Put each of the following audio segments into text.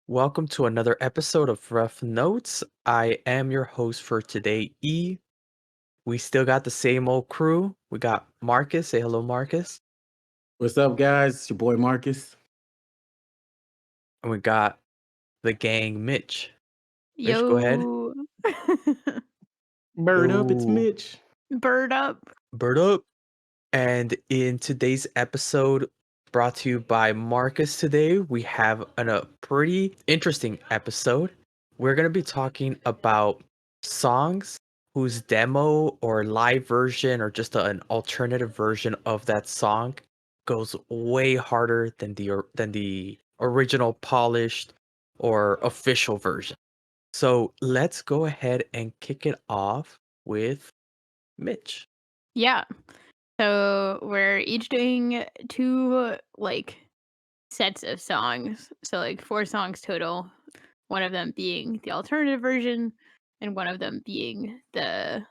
Welcome to another episode of Rough Notes. I am your host for today, E. We still got the same old crew. We got Marcus. Say hello, Marcus. What's up, guys? It's your boy Marcus. And we got the gang, Mitch. Mitch, go ahead. Yo. Bird up, it's Yo, Mitch. Bird up. bird up. And in today's episode, brought to you by Marcus today, we have a pretty interesting episode. We're going to be talking about songs whose demo or live version or just an alternative version of that song goes way harder than the original polished or official version. So let's go ahead and kick it off with Mitch. Yeah. So we're each doing two sets of songs. So 4 songs total. One of them being the alternative version and one of them being the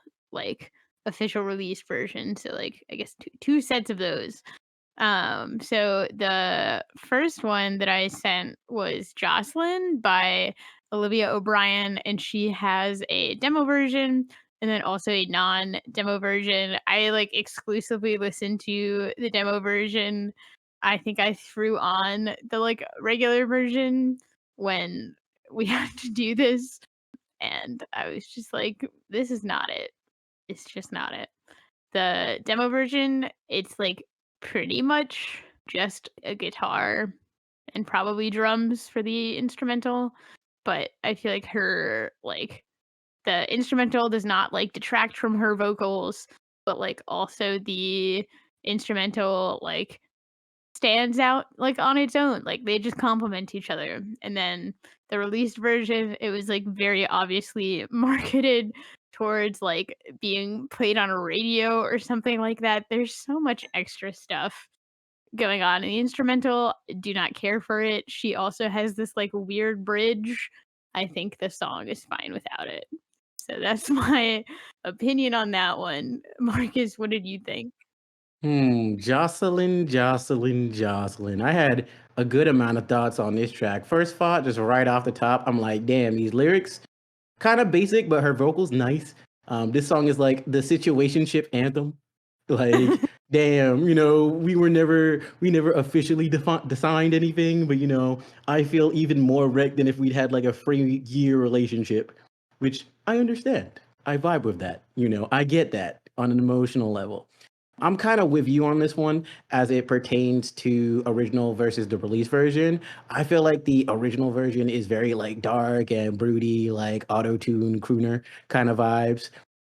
official release version. So I guess two sets of those. So the first one that I sent was Josslyn by Olivia O'Brien, and she has a demo version and then also a non-demo version. I exclusively listened to the demo version. I think I threw on the regular version when we had to do this, and I was just like, this is not it. It's just not it. The demo version, it's pretty much just a guitar and probably drums for the instrumental, but I feel like her the instrumental does not detract from her vocals, but also the instrumental stands out on its own. They just complement each other. And then the released version, it was very obviously marketed towards being played on a radio or something like that. There's so much extra stuff going on in the instrumental. Do not care for it. She also has this weird bridge. I think the song is fine without it. So that's my opinion on that one. Marcus, what did you think? Jocelyn. I had a good amount of thoughts on this track. First thought, just right off the top, I'm like, damn, these lyrics kind of basic, but her vocals nice. This song is like the situationship anthem. Like, damn, we never officially designed anything, but I feel even more wrecked than if we'd had like a 3-year relationship, which I understand. I vibe with that. I get that on an emotional level. I'm kind of with you on this one as it pertains to original versus the release version. I feel like the original version is very like dark and broody, like auto-tune crooner kind of vibes,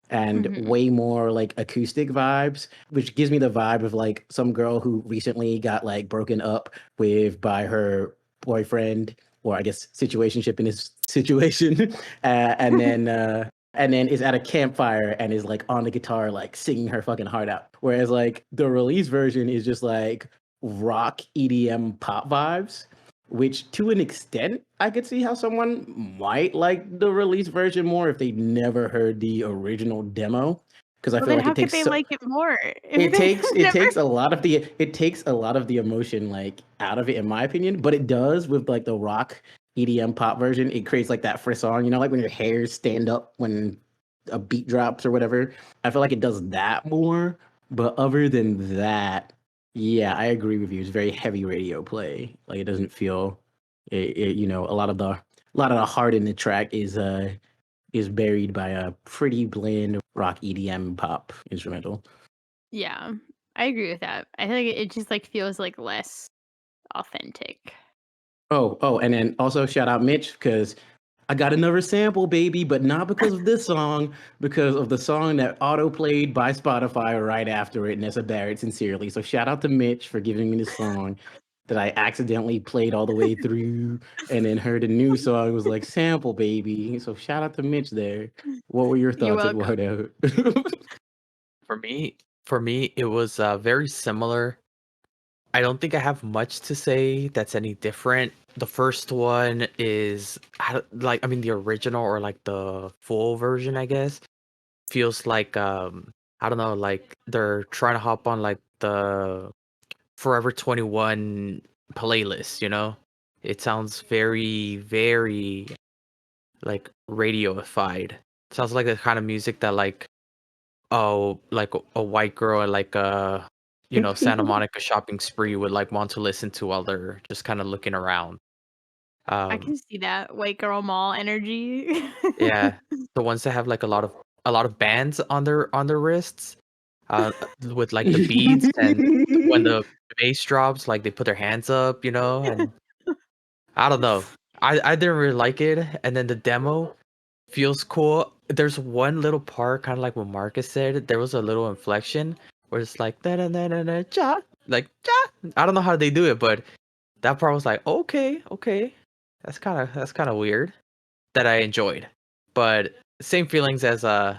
and way more like acoustic vibes, which gives me the vibe of like some girl who recently got like broken up with by her boyfriend, or I guess situationship in his situation, and then is at a campfire and is like on the guitar, like singing her fucking heart out. Whereas like the release version is just like rock EDM pop vibes, which to an extent I could see how someone might like the release version more if they never heard the original demo. Because I feel like how could they like it more? it takes a lot of the emotion like out of it, in my opinion, but it does with like the rock EDM pop version. It creates like that frisson, like when your hairs stand up when a beat drops or whatever. I feel like it does that more, but other than that, yeah, I agree with you. It's very heavy radio play. Like it doesn't feel a lot of the heart in the track is buried by a pretty bland rock EDM pop instrumental. Yeah, I agree with that. I think it just feels less authentic. Oh, and then also shout out Mitch because I got another sample, baby, but not because of this song, because of the song that auto played by Spotify right after it, Nessa Barrett, sincerely. So shout out to Mitch for giving me this song that I accidentally played all the way through, and then heard a new song, was like sample, baby. So shout out to Mitch there. What were your You're thoughts, welcome. Eduardo? For me, it was very similar. I don't think I have much to say that's any different. The first one is the original or like the full version, I guess. Feels like I don't know, like they're trying to hop on like the Forever 21 playlist, It sounds very, very like radioified. Sounds like the kind of music that like like a white girl at like a Santa Monica shopping spree would like want to listen to while they're just kind of looking around. I Um, can see that white girl mall energy. yeah, the ones that have like a lot of bands on their wrists, with like the beads, and when the bass drops, like they put their hands up, and I don't know. I didn't really like it, and then the demo feels cool. There's one little part, kind of like what Marcus said. There was a little inflection where it's like da da da da da cha, like cha. I don't know how they do it, but that part was like okay, okay. That's kind of weird. That I enjoyed, but same feelings as I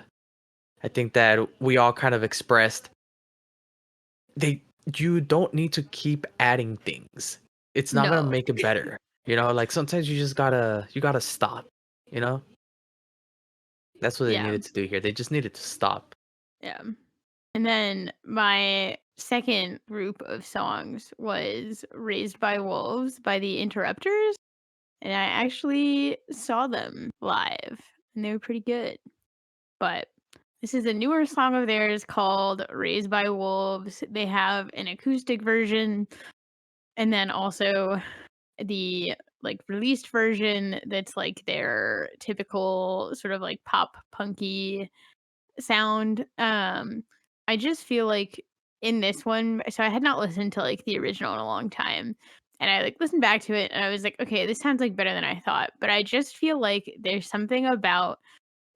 think that we all kind of expressed. They You don't need to keep adding things. It's not gonna No. make it better. Like sometimes you gotta stop. You know, that's what they Yeah. needed to do here. They just needed to stop. Yeah. And then my second group of songs was Raised by Wolves by the Interrupters. And I actually saw them live and they were pretty good. But this is a newer song of theirs called Raised by Wolves. They have an acoustic version and then also the like released version that's like their typical sort of like pop punky sound. I just feel like in this one, so I had not listened to like the original in a long time. And I like listened back to it and I was like, okay, this sounds like better than I thought. But I just feel like there's something about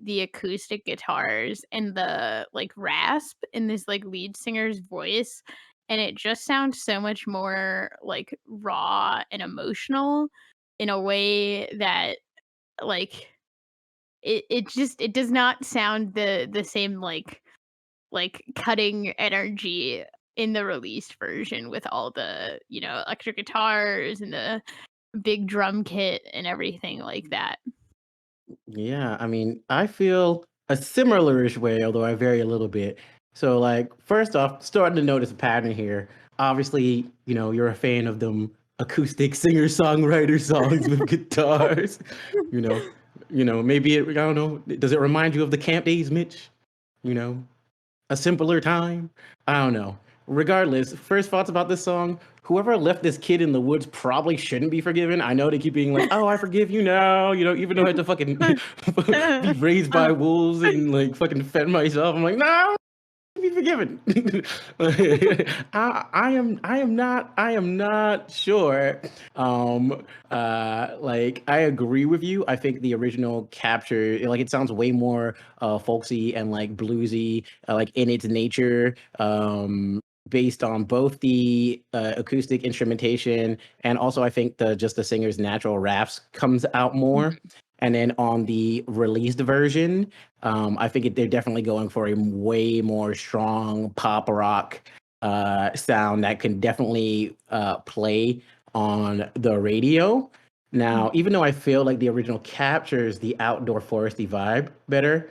the acoustic guitars and the like rasp in this like lead singer's voice. And it just sounds so much more like raw and emotional in a way that like it does not sound the same like cutting energy in the released version with all the electric guitars and the big drum kit and everything like that. Yeah, I mean, I feel a similar-ish way, although I vary a little bit. So, like, first off, starting to notice a pattern here. Obviously, you're a fan of them acoustic singer-songwriter songs with guitars. You know, maybe I don't know. Does it remind you of the camp days, Mitch? You know, a simpler time. I don't know. Regardless, first thoughts about this song. Whoever left this kid in the woods probably shouldn't be forgiven. I know they keep being like, "Oh, I forgive you now," even though I had to fucking be raised by wolves and like fucking fed myself. I'm like, no, be forgiven. I am not sure. Like I agree with you. I think the original capture, like it sounds way more folksy and like bluesy, like in its nature. Based on both the acoustic instrumentation and also I think the singer's natural raps comes out more. And then on the released version, I think they're definitely going for a way more strong pop rock sound that can definitely play on the radio. Now, even though I feel like the original captures the outdoor foresty vibe better,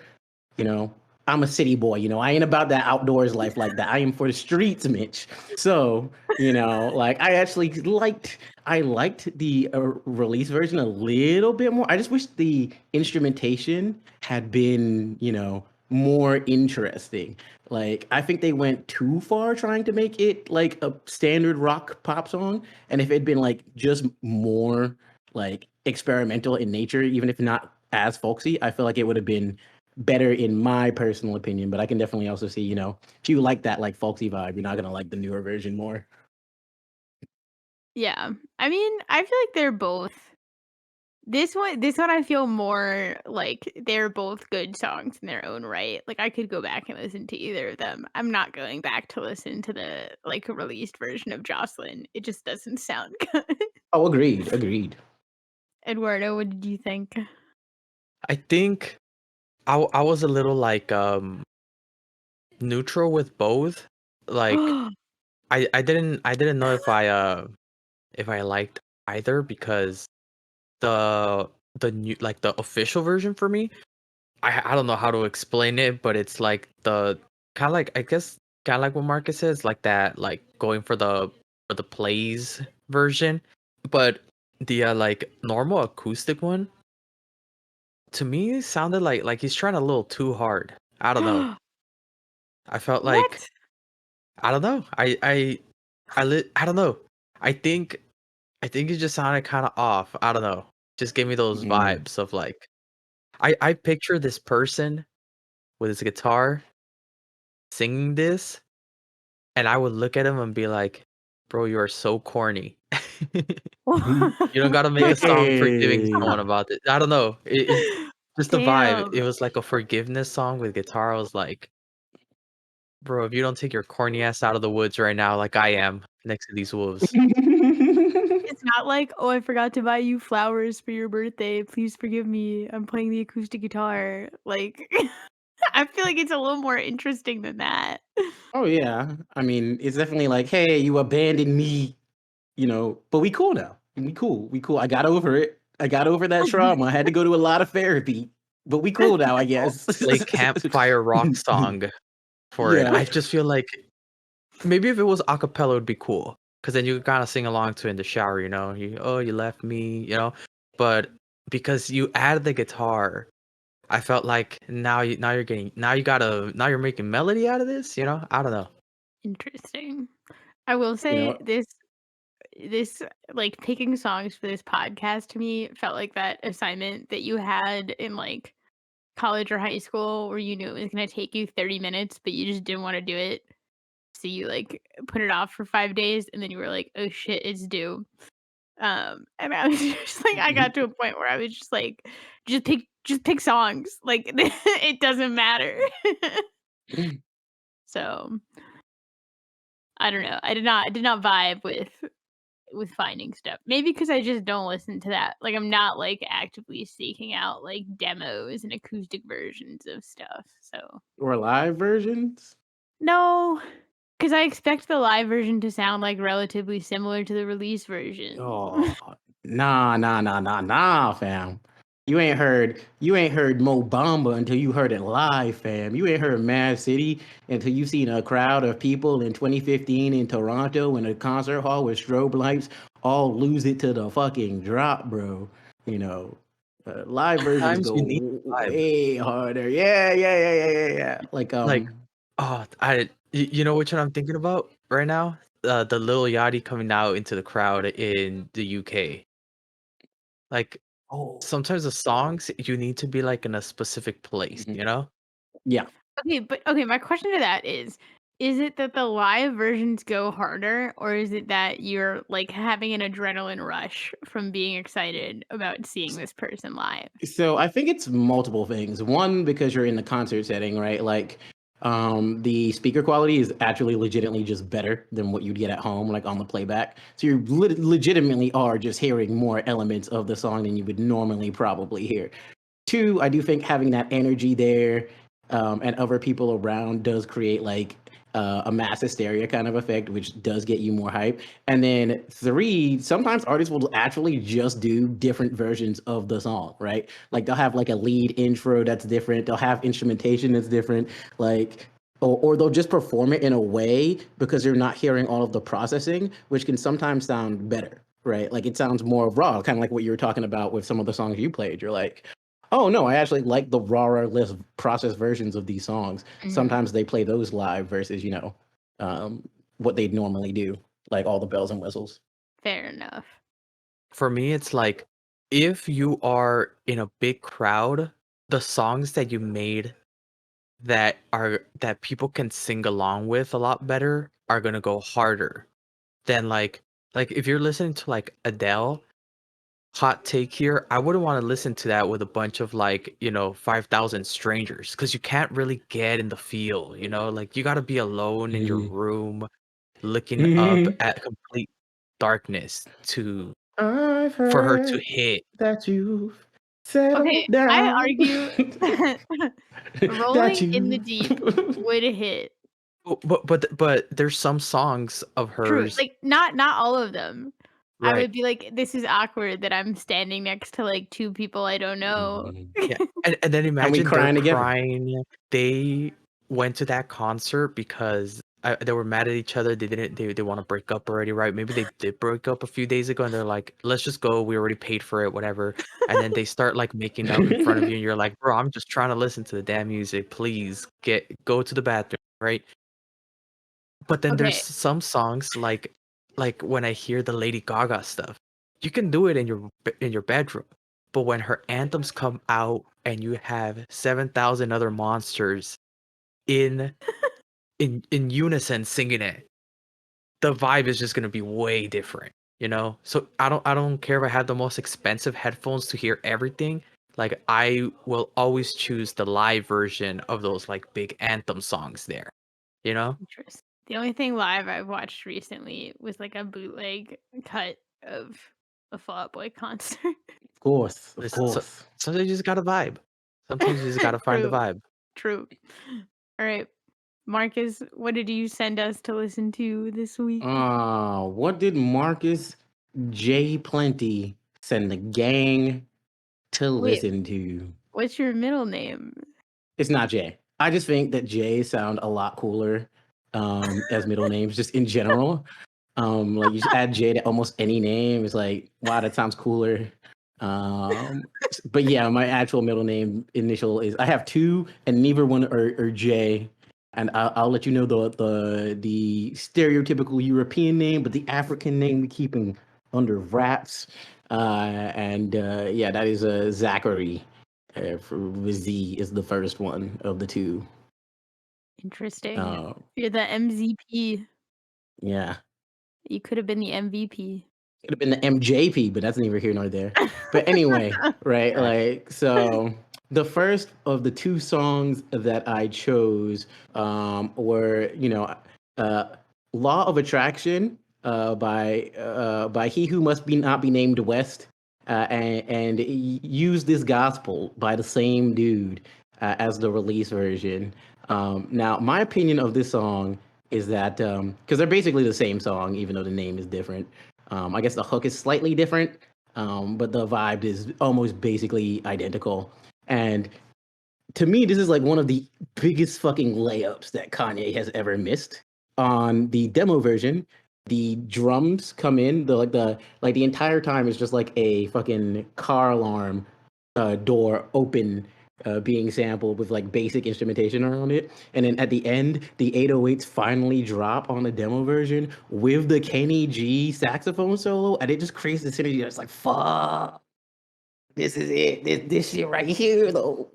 you know, I'm a city boy. I ain't about that outdoors life like that. I am for the streets, Mitch. So, like I liked the release version a little bit more. I just wish the instrumentation had been, more interesting. Like I think they went too far trying to make it like a standard rock pop song. And if it'd been like just more like experimental in nature, even if not as folksy, I feel like it would have been better in my personal opinion. But I can definitely also see, if you like that like folksy vibe, you're not gonna like the newer version more. Yeah. I mean, I feel like they're both this one I feel more like they're both good songs in their own right. Like I could go back and listen to either of them. I'm not going back to listen to the like released version of Josslyn. It just doesn't sound good. Oh, agreed, agreed. Eduardo, what did you think? I think I was a little like neutral with both. Like I didn't know if I liked either because the the new like the official version for me, I don't know how to explain it, but it's like the kind of like I guess kind of like what Marcus says, like that, like going for the plays version. But The like normal acoustic one to me sounded like he's trying a little too hard. I don't know. I felt like What? I don't know. I don't know. I think I think it just sounded kind of off. I don't know. Just gave me those Mm. vibes of like I picture this person with his guitar singing this, and I would look at him and be like, "Bro, you are so corny. You don't gotta make a song forgiving Hey. someone about it." I don't know. It just the vibe. It Damn. was like a forgiveness song with guitar. I was like, "Bro, if you don't take your corny ass out of the woods right now, like I am next to these wolves." It's not like, "Oh, I forgot to buy you flowers for your birthday. Please forgive me. I'm playing the acoustic guitar." Like, I feel like it's a little more interesting than that. Oh yeah. I mean, it's definitely like, hey, you abandoned me, but we cool now. We cool. We cool. I got over it. I got over that trauma. I had to go to a lot of therapy, but we cool now, I guess. Play Campfire rock song for it. Yeah. I just feel like maybe if it was a cappella, it would be cool, because then you kind of sing along to it in the shower, you know? "Oh, you left me," you know? But because you added the guitar, I felt like now you're making melody out of this, you know? I don't know. Interesting. I will You say know, this like picking songs for this podcast to me felt like that assignment that you had in like college or high school where you knew it was going to take you 30 minutes but you just didn't want to do it, so you like put it off for 5 days and then you were like, "Oh shit, it's due." And I was just like, I got to a point where I was just like, just pick songs, like it doesn't matter. So I don't know, I did not vibe with finding stuff. Maybe because I just don't listen to that. Like, I'm not, like, actively seeking out, like, demos and acoustic versions of stuff, so or live versions. no, because I expect the live version to sound, like, relatively similar to the release version. Oh, nah, nah, nah, nah, nah, fam. You ain't heard Mo Bamba until you heard it live, fam. You ain't heard Mad City until you seen a crowd of people in 2015 in Toronto in a concert hall with strobe lights all lose it to the fucking drop, bro. You know, live versions Sometimes go you need vibe. way harder. Yeah, yeah, yeah, yeah, yeah, yeah. Like Like, oh, you know which one I'm thinking about right now? The Lil Yachty coming out into the crowd in the UK. Like, oh, sometimes the songs, you need to be, like, in a specific place, mhm. you know? Yeah. Okay, but okay, my question to that is it that the live versions go harder, or is it that you're, like, having an adrenaline rush from being excited about seeing this person live? So I think it's multiple things. One, because you're in the concert setting, right? Like, the speaker quality is actually legitimately just better than what you'd get at home, like on the playback. So you legitimately are just hearing more elements of the song than you would normally probably hear. Two, I do think having that energy there and other people around does create like a mass hysteria kind of effect, which does get you more hype. And then three, sometimes artists will actually just do different versions of the song, right? Like they'll have like a lead intro that's different. They'll have instrumentation that's different. Like, or they'll just perform it in a way because you're not hearing all of the processing, which can sometimes sound better, right? Like it sounds more raw, kind of like what you were talking about with some of the songs you played. You're like, oh no, I actually like the rawer, less processed versions of these songs. Mhm. Sometimes they play those live versus, what they'd normally do, like all the bells and whistles. Fair enough. For me, it's like, if you are in a big crowd, the songs that you made that people can sing along with a lot better are gonna go harder than, like, if you're listening to, like, Adele. Hot take here, I wouldn't wanna listen to that with a bunch of, like, 5,000 strangers, because you can't really get in the feel, you know? Like, you gotta be alone in your Mhm. room, looking up Mhm. at complete darkness I've for her to heard hit. that you've settled Okay, I down. argue That "Rolling in the you. Deep" would hit. But there's some songs of True, hers. like, not all of them. I Right. would be like, "This is awkward that I'm standing next to, like, 2 people I don't know." Mhm. Yeah, and then And we imagine they're crying together. crying. They went to that concert because they were mad at each other. They want to break up already, right? Maybe they did break up a few days ago, and they're like, let's just go. We already paid for it, whatever. And then they start like making out in front of you, and you're like, bro, I'm just trying to listen to the damn music. Please go to the bathroom, right? But then there's Okay. some songs like when I hear the Lady Gaga stuff, you can do it in your bedroom. But when her anthems come out and you have 7,000 other monsters in in unison singing it, the vibe is just gonna be way different, you know? So I don't care if I have the most expensive headphones to hear everything. Like I will always choose the live version of those like big anthem songs there, you know? Interesting. The only thing live I've watched recently was like a bootleg cut of a Fall Out Boy concert. Of course, of Listen, course. sometimes you just gotta vibe. Sometimes you just gotta find the True. vibe. True. All right. Marcus, what did you send us to listen to this week? What did Marcus J. Plenty send the gang to Wait, listen to? what's your middle name? It's not Jay. I just think that Jay sound a lot cooler as middle names, just in general. Like you just add J to almost any name. It's like, wow, that sounds cooler. But yeah, my actual middle name initial is I have two, and neither one are J. And I'll let you know the stereotypical European name, but the African name we keep under wraps. Yeah, that is Zachary. With Z is the first one of the two. Interesting. You're the MZP. Yeah. You could have been the MVP. Could have been the MJP, but that's neither here nor there. But anyway, right? Like, so the first of the two songs that I chose were, Law of Attraction by He Who Must Be Not Be Named West, and Use This Gospel by the same dude as the release version. Now, my opinion of this song is that because they're basically the same song, even though the name is different. I guess the hook is slightly different, but the vibe is almost basically identical. And to me, this is like one of the biggest fucking layups that Kanye has ever missed. On the demo version, the drums come in, the entire time is just like a fucking car alarm door open being sampled with like basic instrumentation around it. And then at the end, the 808s finally drop on the demo version with the Kenny G saxophone solo. And it just creates this energy that's like, fuck, this is it. This shit right here, though.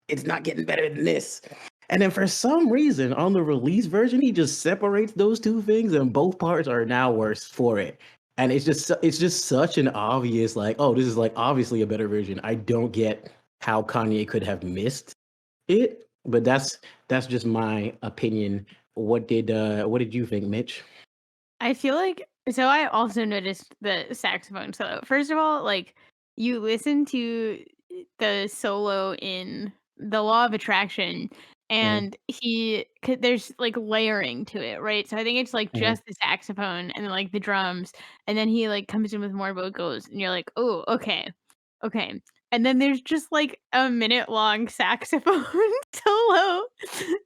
It's not getting better than this. And then for some reason, on the release version, he just separates those two things, and both parts are now worse for it. And it's just such an obvious, like, oh, this is like obviously a better version. I don't get how Kanye could have missed it, but that's just my opinion. What did you think, Mitch? I feel like so I also noticed the saxophone solo. First of all, like you listen to the solo in The Law of Attraction and there's like layering to it, right? So I think it's like just the saxophone and then like the drums and then he like comes in with more vocals and you're like, "Oh, okay. Okay." And then there's just like a minute-long saxophone solo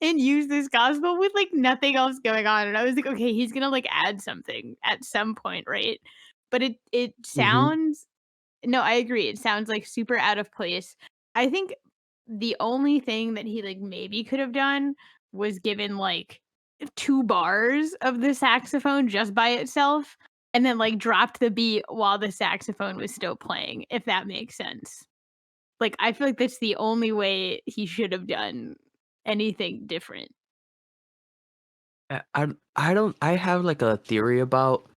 and Use This Gospel with like nothing else going on. And I was like, okay, he's gonna like add something at some point, right? But it sounds no, I agree. It sounds like super out of place. I think the only thing that he like maybe could have done was given like 2 bars of the saxophone just by itself and then like dropped the beat while the saxophone was still playing, if that makes sense. Like, I feel like that's the only way he should have done anything different. I have like a theory about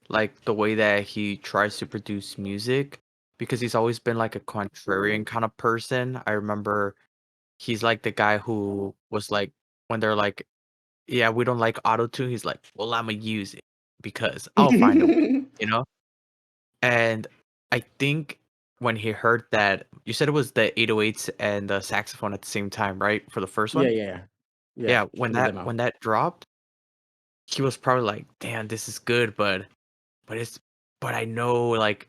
like the way that he tries to produce music because he's always been like a contrarian kind of person. I remember he's like the guy who was like when they're like, yeah, we don't like auto tune. He's like, well, I'ma use it because I'll find a way, you know? And I think when he heard that, you said it was the 808s and the saxophone at the same time, right? For the first Yeah, one? yeah, yeah. Yeah, when For the demo. that dropped, he was probably like, "Damn, this is good, but it's but I know like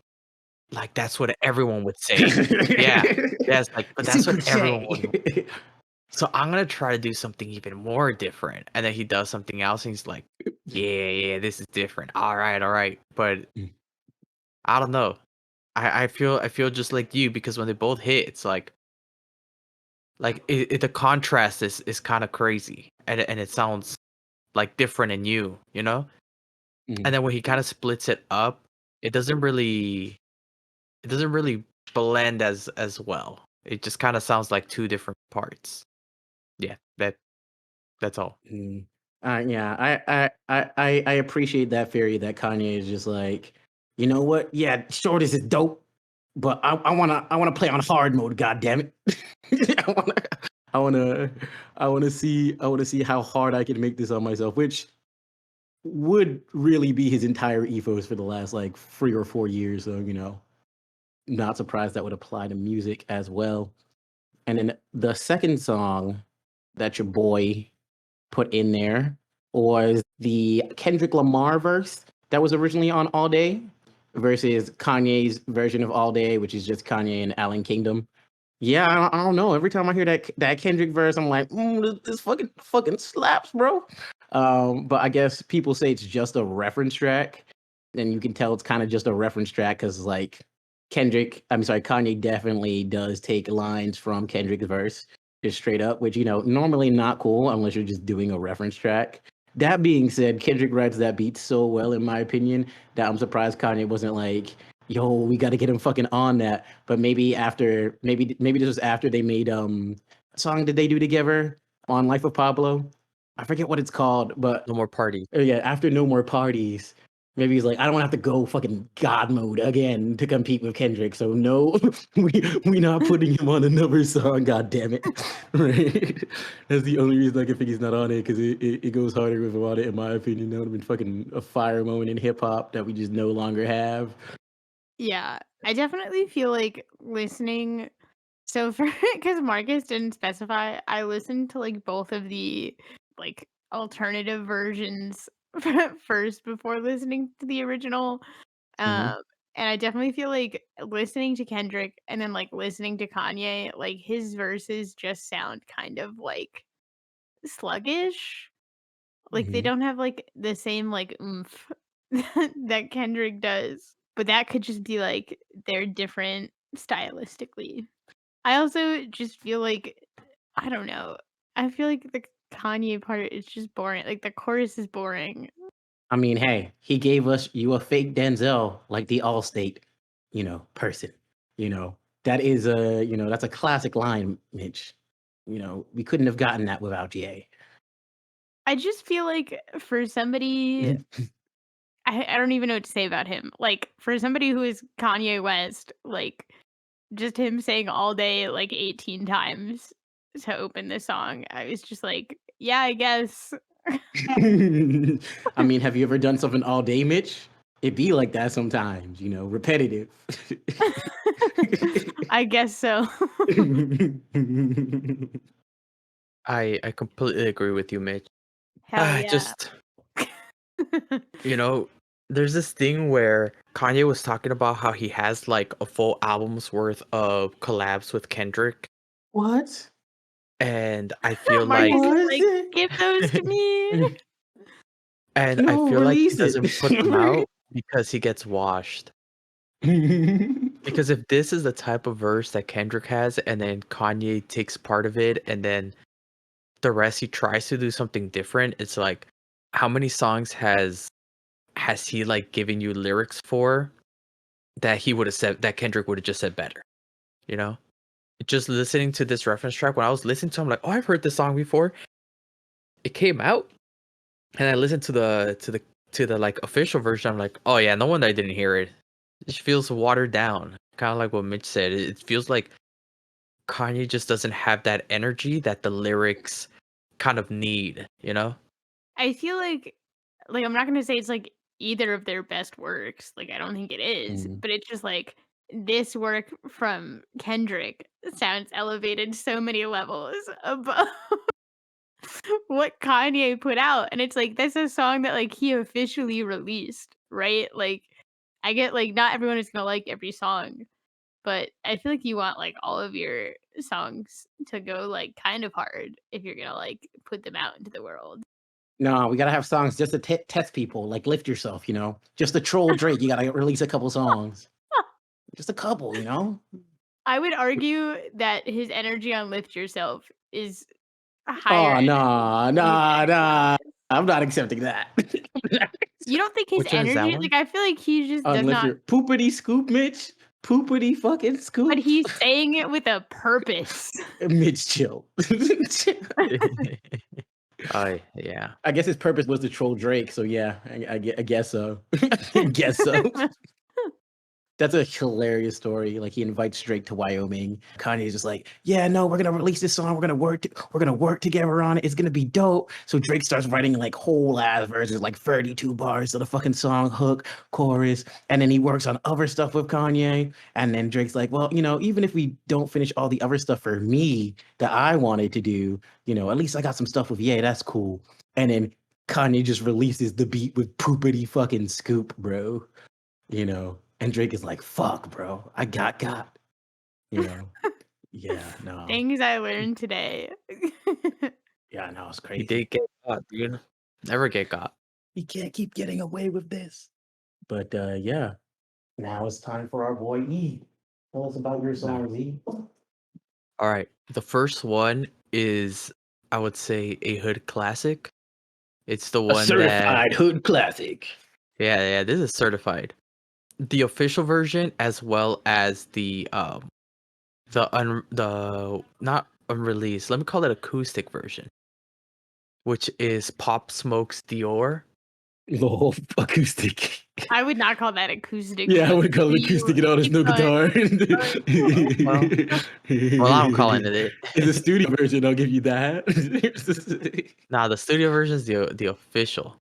that's what everyone would say." Yeah. Yeah, it's like, but that's Super what everyone J. would so I'm gonna try to do something even more different. And then he does something else and he's like, yeah, this is different. All right. But Mm. I don't know. I feel just like you because when they both hit, it's like the contrast is kind of crazy and it sounds like different and new, you know? And Mm. then when he kind of splits it up, it doesn't really it doesn't really blend as well. It just kind of sounds like two different parts. Yeah, that's all. Mm. Yeah, I appreciate that theory that Kanye is just like, you know what? Yeah, Shortest is dope, but I wanna play on hard mode. God damn it! I wanna I wanna I wanna see how hard I can make this on myself, which would really be his entire ethos for the last like 3 or 4 years. So not surprised that would apply to music as well. And then the second song that your boy put in there was the Kendrick Lamar verse that was originally on All Day versus Kanye's version of All Day, which is just Kanye and Allen Kingdom. Yeah, I don't know. Every time I hear that Kendrick verse, I'm like, this fucking slaps, bro. But I guess people say it's just a reference track, and you can tell it's kind of just a reference track because like Kanye definitely does take lines from Kendrick's verse just straight up, which normally not cool unless you're just doing a reference track. That being said, Kendrick writes that beat so well, in my opinion, that I'm surprised Kanye wasn't like, yo, we got to get him fucking on that. But maybe this was after they made a song did they do together on Life of Pablo? I forget what it's called, but No more party. yeah, after No More Parties, maybe he's like, I don't want to have to go fucking God mode again to compete with Kendrick. So no, we not putting him on another song. God damn it, right? That's the only reason I can think he's not on it because it goes harder with him on it. In my opinion, that would have been fucking a fire moment in hip hop that we just no longer have. Yeah, I definitely feel like listening. So for because Marcus didn't specify, I listened to like both of the like alternative versions first before listening to the original. Hmm. Um, and I definitely feel like listening to Kendrick and then like listening to Kanye, like his verses just sound kind of like sluggish. Like they Hmm. don't have like the same like oomph that Kendrick does. But that could just be like they're different stylistically. I also just feel like I don't know. I feel like the Kanye part is just boring. Like the chorus is boring. I mean, hey, he gave us you a fake Denzel, like the Allstate, person. That is that's a classic line, Mitch. We couldn't have gotten that without GA. I just feel like for somebody I don't even know what to say about him. Like for somebody who is Kanye West, like just him saying all day like 18 times to open this song, I was just like, yeah, I guess. I mean, have you ever done something all day, Mitch? It be like that sometimes, repetitive. I guess so. I completely agree with you, Mitch. Hell yeah. Just you know, there's this thing where Kanye was talking about how he has like a full album's worth of collabs with Kendrick, What? and I feel Marcus like is Was like, give those to me. it? and I No, feel like he release it. doesn't put them out because he gets washed. Because if this is the type of verse that Kendrick has, and then Kanye takes part of it, and then the rest he tries to do something different, it's like, how many songs has he like given you lyrics for that he would have said that Kendrick would have just said better, you know? Just listening to this reference track, when I was listening to, I'm like, oh, I've heard this song before. It came out, and I listened to the like official version. I'm like, oh yeah, no wonder I didn't hear it. It feels watered down, kind of like what Mitch said. It feels like Kanye just doesn't have that energy that the lyrics kind of need, you know? I feel like I'm not gonna say it's like either of their best works. Like I don't think it is, Mm. but it's just like this work from Kendrick sounds elevated so many levels above what Kanye put out. And it's like that's a song that like he officially released, right? Like I get like not everyone is gonna like every song, but I feel like you want like all of your songs to go like kind of hard if you're gonna like put them out into the world. No, we gotta have songs just to test people, like lift yourself, just to troll Drake. You gotta release a couple songs, just a couple, I would argue that his energy on Lift Yourself is a higher Oh, energy nah, than his nah, energy on nah. this. I'm not accepting that. You don't think his Which one is that energy one? like I feel like he just does Unless not, you're poopity scoop, Mitch. Poopity fucking but scoop. he's saying it with a purpose. Mitch, chill. Yeah. I guess his purpose was to troll Drake, so yeah, I guess so. Guess so. That's a hilarious story. Like he invites Drake to Wyoming. Kanye's just like, yeah, no, we're gonna release this song. We're gonna work together on it. It's gonna be dope. So Drake starts writing like whole ass verses, like 32 bars of the fucking song, hook, chorus, and then he works on other stuff with Kanye. And then Drake's like, well, even if we don't finish all the other stuff for me that I wanted to do, at least I got some stuff with Ye. That's cool. And then Kanye just releases the beat with poopity fucking scoop, bro. And Drake is like, fuck, bro, I got, yeah, no, Things I learned today. yeah, no, it's He crazy. did get caught, dude. Never get caught. He can't keep getting away with this. But yeah, now it's time for our boy E. Tell us about your songs, E. All right. The first one is, I would say, a hood classic. It's the A one that, certified hood classic. yeah, this is certified. The official version, as well as the not unreleased. Let me call it acoustic version, which is Pop Smoke's Dior. Oh, acoustic. I would not call that acoustic. Yeah, I but would call it acoustic and all. There's keep no going. guitar. Well, I'm calling it. It's a studio version. I'll give you that. Nah, the studio version is the official.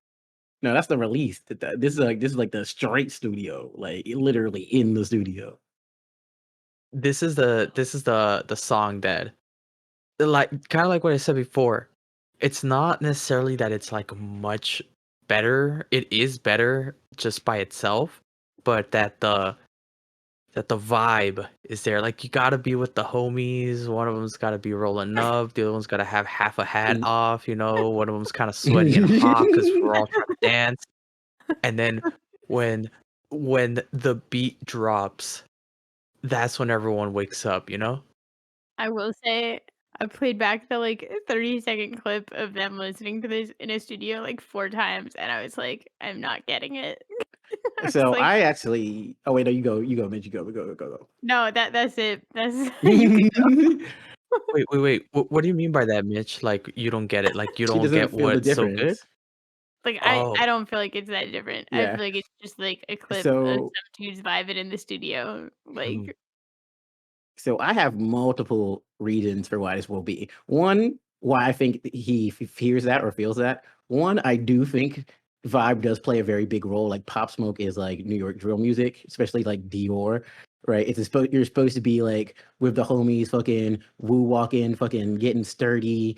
No, that's the release. This is like the straight studio, like literally in the studio. This is the song that, like, kind of like what I said before. It's not necessarily that it's like much better. It is better just by itself, but that the vibe is there. Like, you gotta be with the homies. One of them's gotta be rolling up. The other one's gotta have half a hat Mm. off. One of them's kind of sweaty and hot because we're all trying to dance. And then when the beat drops, that's when everyone wakes up. I will say I played back the like 30-second clip of them listening to this in a studio like 4 times, and I was like, I'm not getting it. I was So like, I actually. Oh wait, no, you go, Mitch, you go. no, that's it. That's you can go. Wait. What do you mean by that, Mitch? Like, you don't get it? Like, you She don't doesn't get feel the what's so good? difference. Like Oh, I don't feel like it's that different. I Yeah. feel like it's just like a clip of So some dudes vibing in the studio. mm, Like So I have multiple reasons for why this will be. One, why I think he hears that or feels that. One, I do think vibe does play a very big role. Like Pop Smoke is like New York drill music, especially like Dior, right? You're supposed to be like with the homies, fucking woo walking, fucking getting sturdy,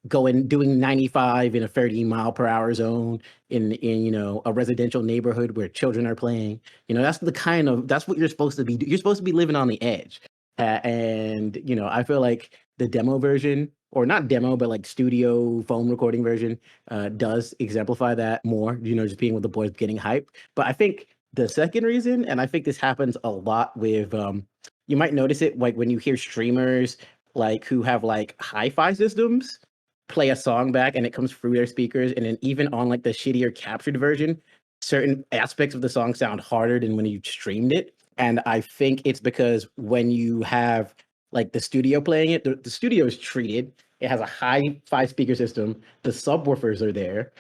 going doing 95 in a 30-mile-per-hour zone in a residential neighborhood where children are playing. That's what you're supposed to be. You're supposed to be living on the edge. And I feel like the demo version, or not demo, but like studio phone recording version, does exemplify that more. Just being with the boys, getting hype. But I think the second reason, and I think this happens a lot with, you might notice it like when you hear streamers like who have like hi-fi systems play a song back and it comes through their speakers, and then even on like the shittier captured version, certain aspects of the song sound harder than when you streamed it. And I think it's because when you have like the studio playing it, the studio is treated. It has a hi-fi speaker system. The subwoofers are there.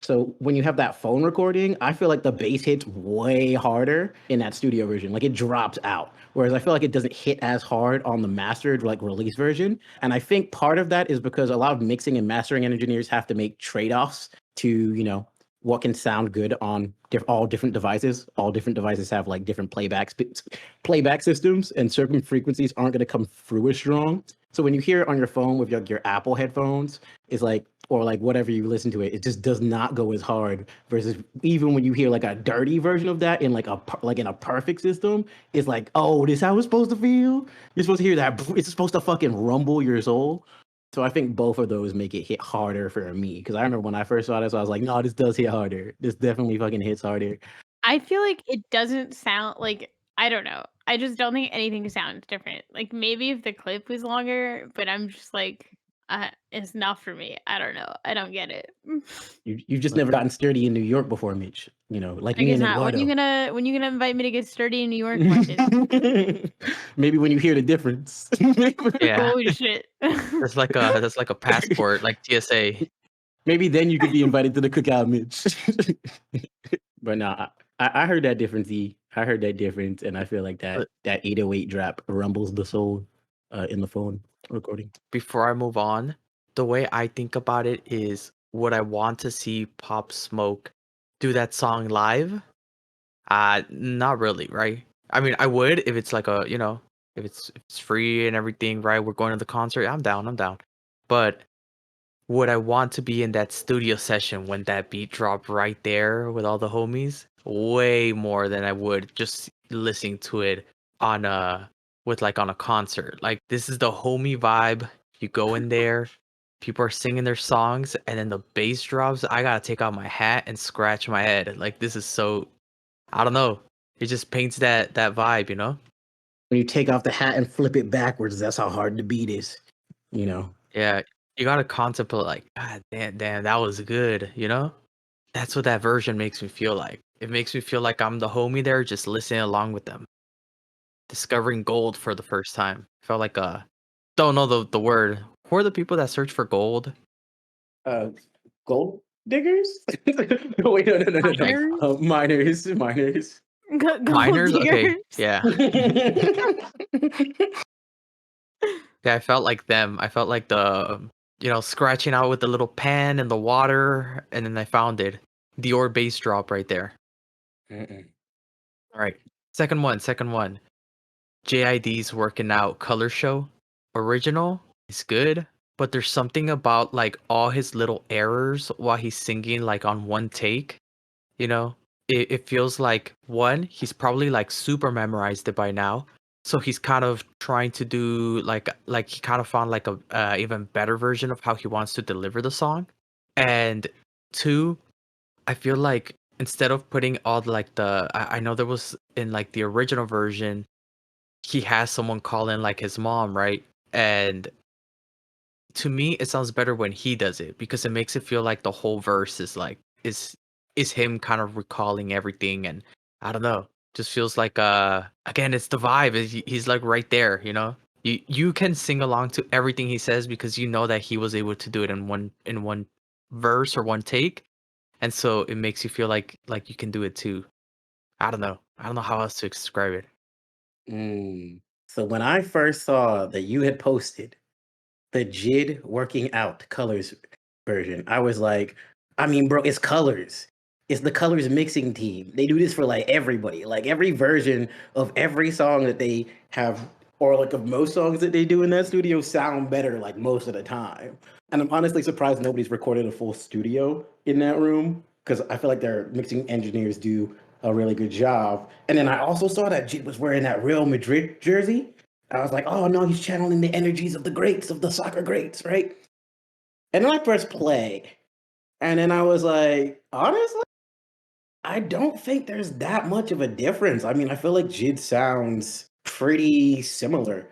So when you have that phone recording, I feel like the bass hits way harder in that studio version. Like it drops out. Whereas I feel like it doesn't hit as hard on the mastered like release version. And I think part of that is because a lot of mixing and mastering engineers have to make trade-offs to, what can sound good on all different devices. All different devices have like different playback systems, and certain frequencies aren't going to come through as strong. So when you hear it on your phone with your Apple headphones, it's like or like whatever you listen to it, it just does not go as hard. Versus even when you hear like a dirty version of that in like like in a perfect system, it's like, oh, this how it's supposed to feel. You're supposed to hear that. It's supposed to fucking rumble your soul. So I think both of those make it hit harder for me. Because I remember when I first saw this, I was like, no, this does hit harder. This definitely fucking hits harder. I feel like it doesn't sound like, I don't know. I just don't think anything sounds different. Like maybe if the clip was longer, but I'm just like, it's not for me. I don't know. I don't get it. You've just never gotten sturdy in New York before, Mitch. You know, like I me guess and not. Eduardo. When you gonna invite me to get sturdy in New York, Marcus? Maybe when you hear the difference. Yeah, Holy shit. that's like a passport, like TSA. Maybe then you could be invited to the cookout, Mitch. But no, I heard that difference. I heard that difference, and I feel like But that 808 drop rumbles the soul in the phone recording. before I move on, the way I think about it is, would I want to see Pop Smoke do that song live? Not really, right? I mean, I would if it's like a, if it's free and everything, right? We're going to the concert. I'm down. I'm down. But would I want to be in that studio session when that beat dropped right there with all the homies? Way more than I would just listening to it on a on a concert. Like, this is the homie vibe. You go in there, people are singing their songs, and then the bass drops. I gotta take out my hat and scratch my head. Like, this is so, I don't know. It just paints that vibe, you know? When you take off the hat and flip it backwards, that's how hard the beat is. You know. Yeah, you gotta contemplate like, God damn, that was good, you know? That's what that version makes me feel like. It makes me feel like I'm the homie there just listening along with them. Discovering gold for the first time. Felt like don't know the word. Who are the people that search for gold? Uh, gold diggers? Wait, no. Like Miners? Miners. Gold miners? Okay, diggers? yeah. Yeah, I felt like them. I felt like scratching out with the little pen and the water, and then I found it. Dior bass drop right there. Mm-mm. All right. Second one. J.I.D's Working Out Color Show. Original is good, but there's something about like all his little errors while he's singing like on one take, you know? It feels like, one, he's probably like super memorized it by now. So he's kind of trying to do like he kind of found like a even better version of how he wants to deliver the song. And two, I feel like instead of putting all like I know there was in like the original version, he has someone call in like his mom, right? And to me, it sounds better when he does it because it makes it feel like the whole verse is like is him kind of recalling everything, and I don't know, just feels like again, it's the vibe. He's like right there, you know. You can sing along to everything he says because you know that he was able to do it in one verse or one take, and so it makes you feel like you can do it too. I don't know. I don't know how else to describe it. Mm. So when I first saw that you had posted the JID working out colors version, I was like, I mean, bro, it's colors. It's the colors mixing team. They do this for like everybody. Like every version of every song that they have, or like of most songs that they do in that studio, sound better like most of the time. And I'm honestly surprised nobody's recorded a full studio in that room because I feel like their mixing engineers do a really good job. And then I also saw that JID was wearing that Real Madrid jersey. I was like, oh no, he's channeling the energies of the greats, of the soccer greats, right? And then I pressed play. And then I was like, honestly, I don't think there's that much of a difference. I mean, I feel like Jid sounds pretty similar.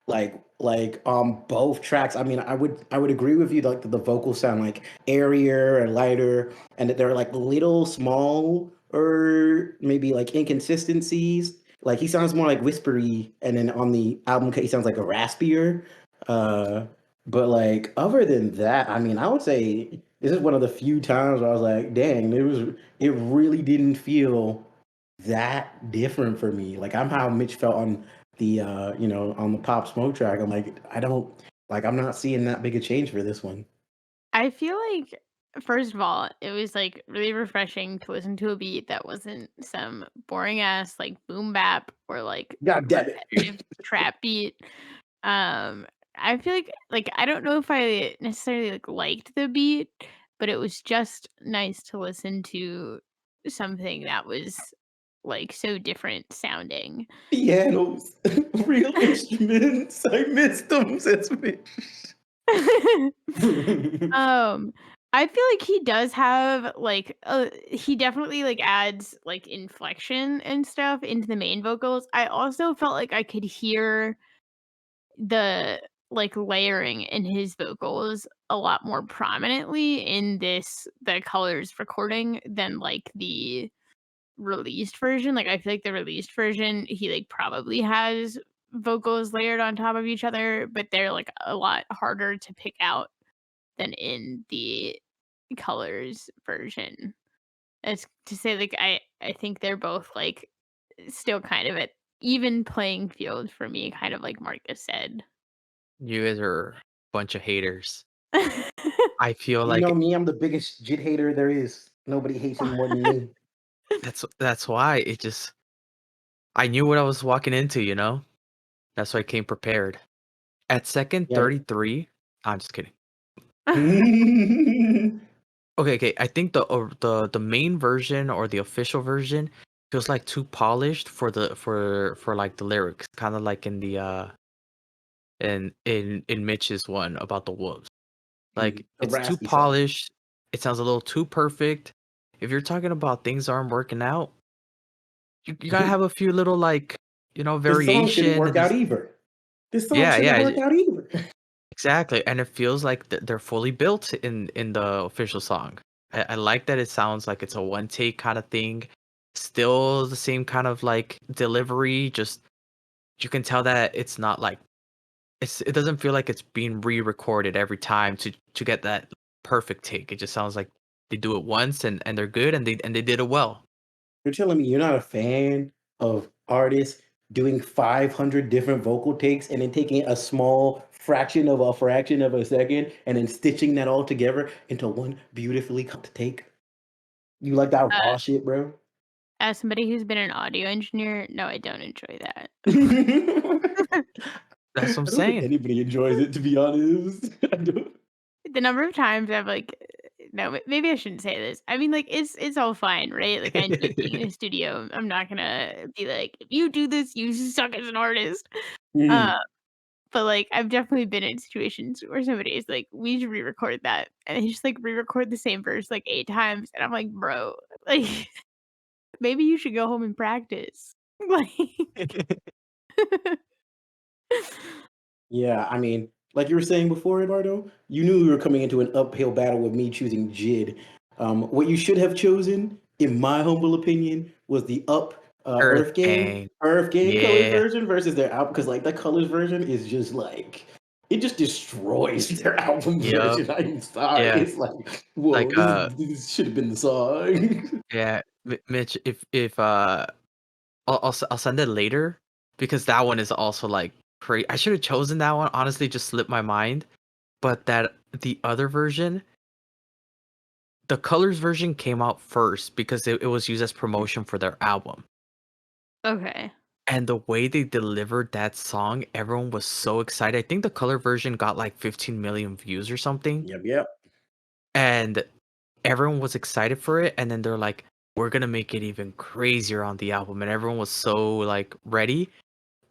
Both tracks. I mean, I would agree with you like that the vocals sound like airier and lighter and that they're like little small or maybe like inconsistencies. Like he sounds more like whispery and then on the album he sounds like a raspier. Uh but like other than that, I mean, I would say this is one of the few times where I was like, dang, it really didn't feel that different for me. Like I'm how Mitch felt on the on the Pop Smoke track. I'm like, I don't like I'm not seeing that big a change for this one. I feel like, first of all, it was like really refreshing to listen to a beat that wasn't some boring ass like boom bap or like God damn it. repetitive trap beat. Um, I feel like I don't know if I necessarily liked the beat, but it was just nice to listen to something that was like so different sounding. Pianos, real instruments. I missed them since Mitch. um I feel like he does have like he definitely like adds like inflection and stuff into the main vocals. I also felt like I could hear the like layering in his vocals a lot more prominently in the Colors recording than like the released version. Like I feel like the released version he like probably has vocals layered on top of each other, but they're like a lot harder to pick out than in the Colors version. As to say like I think they're both like still kind of at even playing field for me, kind of like Marcus said. You guys are a bunch of haters. I feel You know like me, I'm the biggest jit hater there is. Nobody hates him more than me. that's why it just I knew what I was walking into, you know? That's why I came prepared. At second Yeah. 33, I'm just kidding. Okay. I think the main version or the official version feels like too polished for the for like the lyrics, kind of like in the in Mitch's one about the wolves. Like A it's too raspy song. polished. It sounds a little too perfect. If you're talking about things aren't working out, you gotta have a few little like This song shouldn't variation work and out these. either. This song Yeah, shouldn't yeah, work out either. exactly. And it feels like they're fully built in the official song. I like that it sounds like it's a one take kind of thing. Still the same kind of like delivery. Just you can tell that it's not like it doesn't feel like it's being re-recorded every time to get that perfect take. It just sounds like they do it once and they're good and they did it well. You're telling me you're not a fan of artists doing 500 different vocal takes and then taking a small fraction of a second and then stitching that all together into one beautifully cut take? You like that Uh, raw shit, bro? as somebody who's been an audio engineer, no, I don't enjoy that. I That's what I'm don't think saying. anybody enjoys it, to be honest. I don't. The number of times I've like no, maybe I shouldn't say this. I mean, like it's all fine, right? Like I enjoy being in a studio. I'm not gonna be like, if you do this, you suck as an artist. Uh, Mhm. but like I've definitely been in situations where somebody is like, we should re-record that, and they just like re-record the same verse like 8 times, and I'm like, bro, like maybe you should go home and practice. Like Yeah, I mean, like you were saying before, Eduardo, you knew you were coming into an uphill battle with me choosing Jid. What you should have chosen, in my humble opinion, was the Earth Gang. Earth Gang Colors Yeah. version versus their album, because like the Colors version is just like it just destroys their album Yep. version. I'm sorry, Yeah. it's like whoa, Like this should have been the song. yeah, Mitch, if I'll send it later because that one is also like crazy. I should have chosen that one. Honestly, just slipped my mind. But that the other version, the Colors version came out first because it was used as promotion for their album. okay, And the way they delivered that song, everyone was so excited. I think the color version got like 15 million views or something. Yep, yep. And everyone was excited for it. And then they're like, we're gonna make it even crazier on the album. And everyone was so like ready.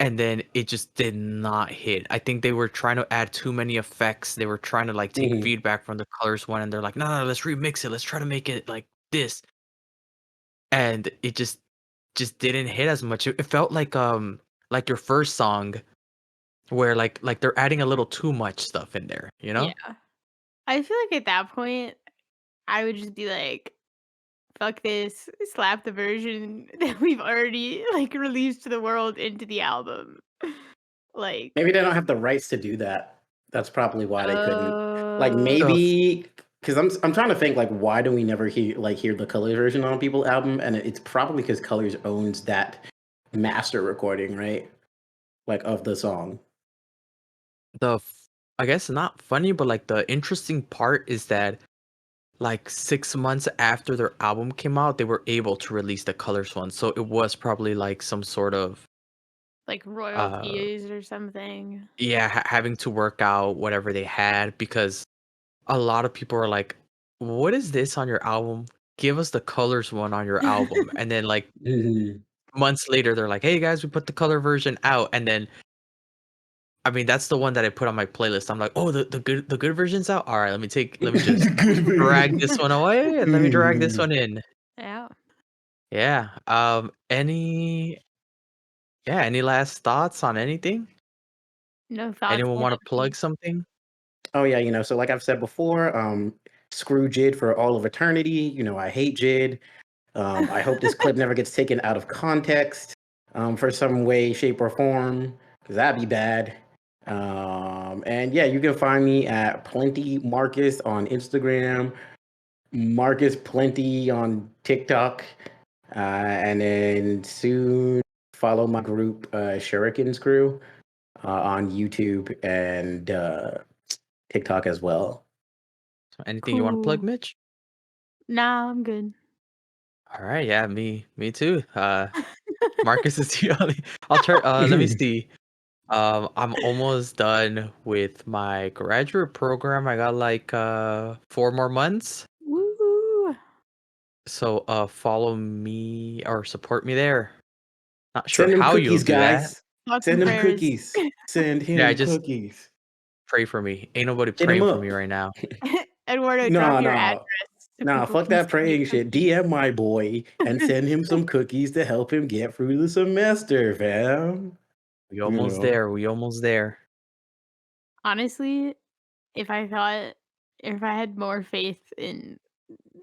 And then it just did not hit. I think they were trying to add too many effects. They were trying to like take Mhm. feedback from the colors one, and they're like, no, let's remix it. Let's try to make it like this. And it just didn't hit as much. It felt like your first song where like they're adding a little too much stuff in there, you yeah. know? I feel like at that point, I would just be like, fuck this, slap the version that we've already like released to the world into the album. Like, Maybe they don't have the rights to do that. That's probably why they couldn't. Like The f- maybe because I'm trying to think like why do we never hear the Colors version on People album? And it's probably because Colors owns that master recording, right? Like of the song. the f- I guess not funny, but like the interesting part is that like 6 months after their album came out, they were able to release the colors one. So it was probably like some sort of Like uh, royalties or something. yeah, having to work out whatever they had because a lot of people are like, "What is this on your album? Give us the colors one on your album." And then like Mhm. months later, they're like, "Hey guys, we put the color version out." And then I mean, that's the one that I put on my playlist. I'm like, "Oh, the good version's out. All right, let me just Good drag this one away and let me drag this Mhm. one in." Yeah. Yeah. Any last thoughts on anything? No thoughts Anyone want to left. plug something? Oh yeah, so like I've said before, screw Jid for all of eternity. I hate Jid. I hope this clip never gets taken out of context for some way, shape, or form, because that'd be bad. And yeah, you can find me at Plenty Marcus on Instagram, Marcus Plenty on TikTok, and then soon follow my group, Shuriken's Crew, on YouTube and TikTok as well. So anything you want to plug, Cool. Mitch? Nah, I'm good. All right, yeah, me too. Marcus is the only. I'll turn. Let me see. I'm almost done with my graduate program. I got like 4 more months. Woo! So follow me or support me there. Not sure Send him how you'll cookies, do that. guys. Thoughts and Send him prayers. cookies. Send Yeah, him just cookies. pray for me. Ain't nobody Hit him praying for me up. right now. Eduardo, drop No, your no. address so Nah, people fuck can that send you praying shit. cookies. DM my boy and send him some cookies to help him get through the semester, fam. We You almost know. there. We almost there. Honestly, if I had more faith in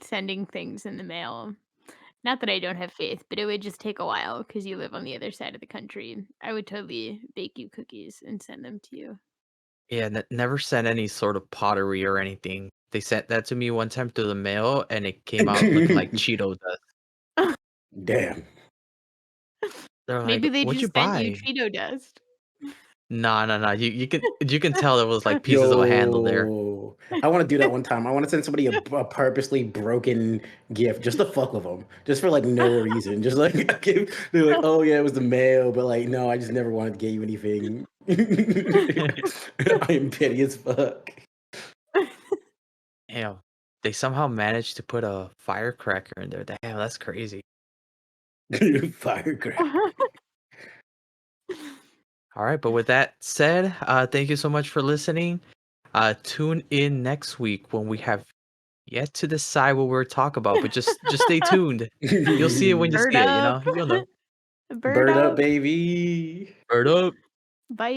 sending things in the mail, not that I don't have faith, but it would just take a while because you live on the other side of the country. I would totally bake you cookies and send them to you. Yeah, never sent any sort of pottery or anything. They sent that to me one time through the mail, and it came out looking like Cheeto dust. Damn. They're like, Maybe they "What'd you just sent you buy?" Cheeto dust. No. You can tell there was like pieces of a handle there. Yo, I want to do that one time. I want to send somebody a purposely broken gift just to fuck with them, just for like no reason. Just like they're like, oh yeah, it was the mail, but like no, I just never wanted to get you anything. I am petty as fuck. Damn, they somehow managed to put a firecracker in there. Damn, that's crazy. Firecracker. All right, but with that said, thank you so much for listening. Tune in next week when we have yet to decide what we're talking about, but just stay tuned. You'll see it when you Bird see it. up. You'll know. Bird Bird up, up. baby. Bird up. Bye.